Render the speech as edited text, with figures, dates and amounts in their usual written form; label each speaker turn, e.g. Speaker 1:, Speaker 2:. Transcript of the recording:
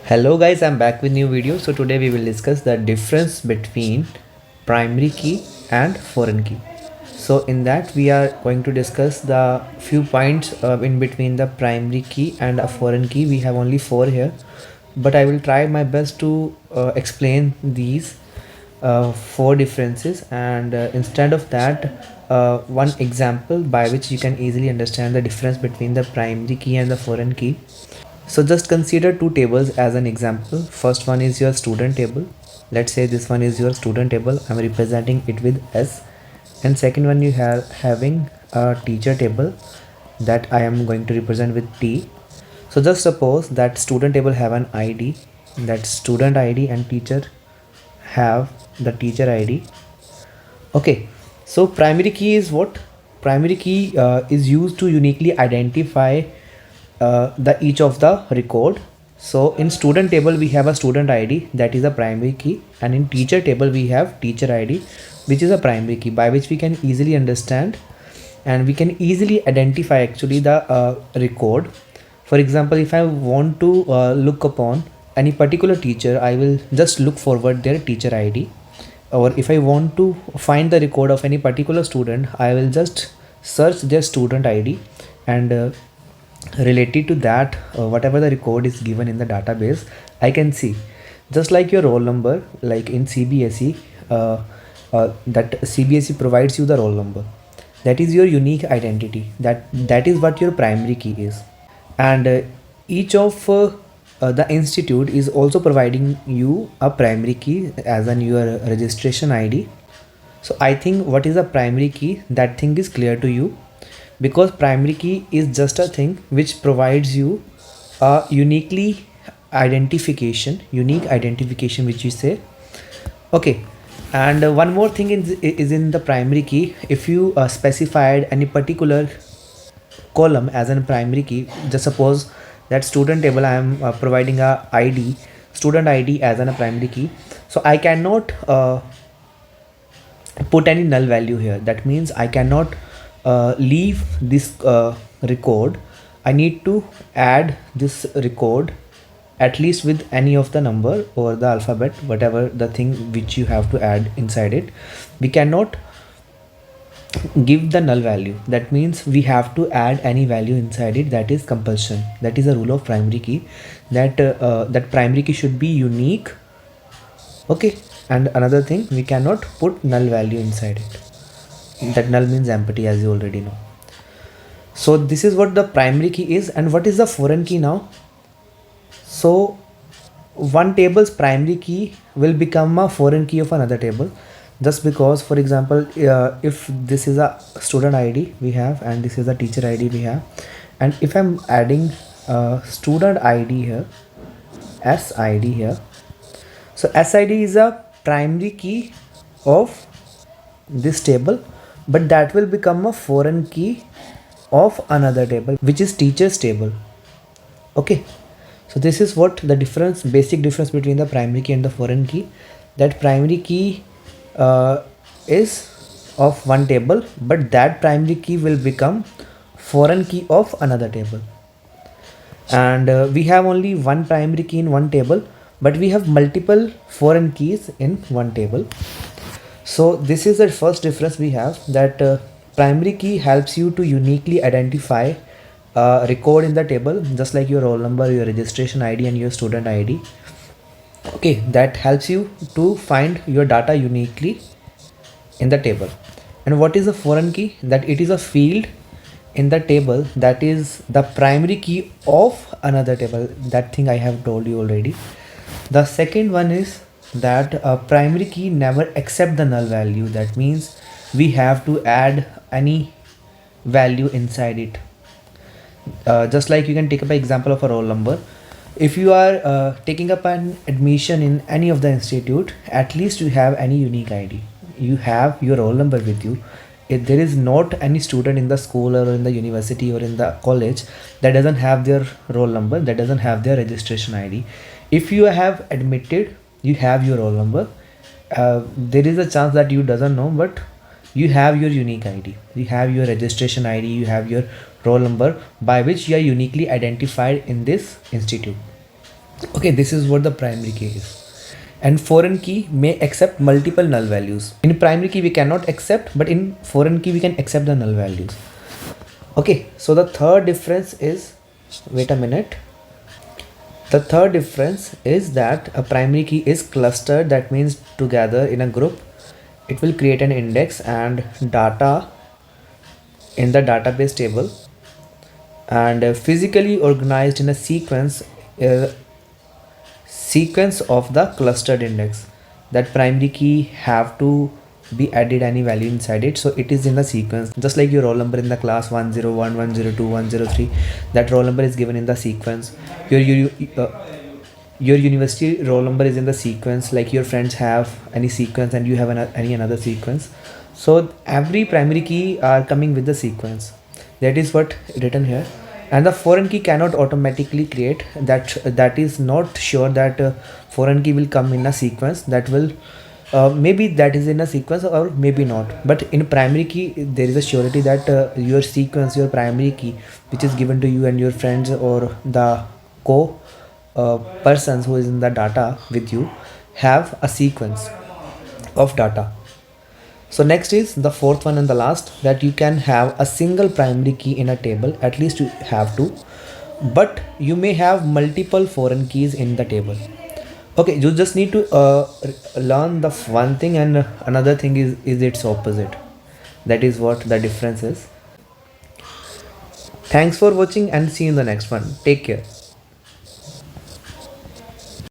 Speaker 1: Hello guys, I'm back with new video. So today we will discuss the difference between primary key and foreign key. So in that we are going to discuss the few points in between the primary key and a foreign key. We have only four here, but I will try my best to explain these four differences, and instead of that one example by which you can easily understand the difference between the primary key and the foreign key. So just consider two tables as an example. First one is your student table. Let's say this one is your student table. I'm representing it with S. And second one you have having a teacher table that I am going to represent with T. So just suppose that student table have an ID, that student ID, and teacher have the teacher ID. Okay, so primary key is what? Primary key is used to uniquely identify the each of the record. So in student table we have a student ID, that is a primary key, and in teacher table we have teacher ID, which is a primary key by which we can easily understand and we can easily identify actually the record. For example, if I want to look upon any particular teacher, I will just look forward their teacher ID, or if I want to find the record of any particular student, I will just search their student ID, and related to that whatever the record is given in the database, I can see. Just like your roll number, like in CBSE, that CBSE provides you the roll number, that is your unique identity, that is what your primary key is. And each of the institute is also providing you a primary key as an your registration ID. So I think what is a primary key, that thing is clear to you, because primary key is just a thing which provides you a unique identification which you say. Okay, and one more thing is in the primary key. If you specified any particular column as a primary key, just suppose that student table I am providing a ID, student ID as a primary key, so I cannot put any null value here. That means I cannot leave this record. I need to add this record at least with any of the number or the alphabet, whatever the thing which you have to add inside it. We cannot give the null value. That means we have to add any value inside it. That is compulsion. That is a rule of primary key, that that primary key should be unique. Okay, and another thing, we cannot put null value inside it. That null means empty, as you already know. So this is what the primary key is. And what is the foreign key now? So one table's primary key will become a foreign key of another table, just because, for example, if this is a student ID we have and this is a teacher ID we have, and if I'm adding student ID here, SID here, so SID is a primary key of this table, but that will become a foreign key of another table, which is teachers table. Okay, so this is what the difference, basic difference between the primary key and the foreign key. That primary key is of one table, but that primary key will become foreign key of another table. And we have only one primary key in one table, but we have multiple foreign keys in one table. So this is the first difference we have, that primary key helps you to uniquely identify record in the table, just like your roll number, your registration ID, and your student ID. Okay, that helps you to find your data uniquely in the table. And what is a foreign key? That it is a field in the table that is the primary key of another table. That thing I have told you already. The second one is that a primary key never accept the null value. That means we have to add any value inside it. Just like you can take up an example of a roll number. If you are taking up an admission in any of the institute, at least you have any unique ID. You have your roll number with you. If there is not any student in the school or in the university or in the college that doesn't have their roll number, that doesn't have their registration ID. If you have admitted, you have your roll number, there is a chance that you doesn't know, but you have your unique ID, you have your registration ID, you have your roll number by which you are uniquely identified in this institute. Okay, this is what the primary key is. And foreign key may accept multiple null values. In primary key we cannot accept, but in foreign key we can accept the null values. Okay, so the third difference is, wait a minute. The third difference is that a primary key is clustered, that means together in a group. It will create an index and data in the database table, and physically organized in a sequence of the clustered index. That primary key have to be added any value inside it, so it is in the sequence, just like your roll number in the class 101, 102, 103. That roll number is given in the sequence. Your university roll number is in the sequence, like your friends have any sequence and you have any another sequence. So every primary key are coming with the sequence. That is what written here. And the foreign key cannot automatically create that. That is not sure that foreign key will come in a sequence. That will maybe that is in a sequence or maybe not. But in primary key there is a surety that your sequence, your primary key which is given to you and your friends or the co persons who is in the data with you have a sequence of data. So next is the fourth one and the last, that you can have a single primary key in a table, at least you have to, but you may have multiple foreign keys in the table. Okay, you just need to learn the one thing, and another thing is its opposite. That is what the difference is. Thanks for watching and see you in the next one. Take care.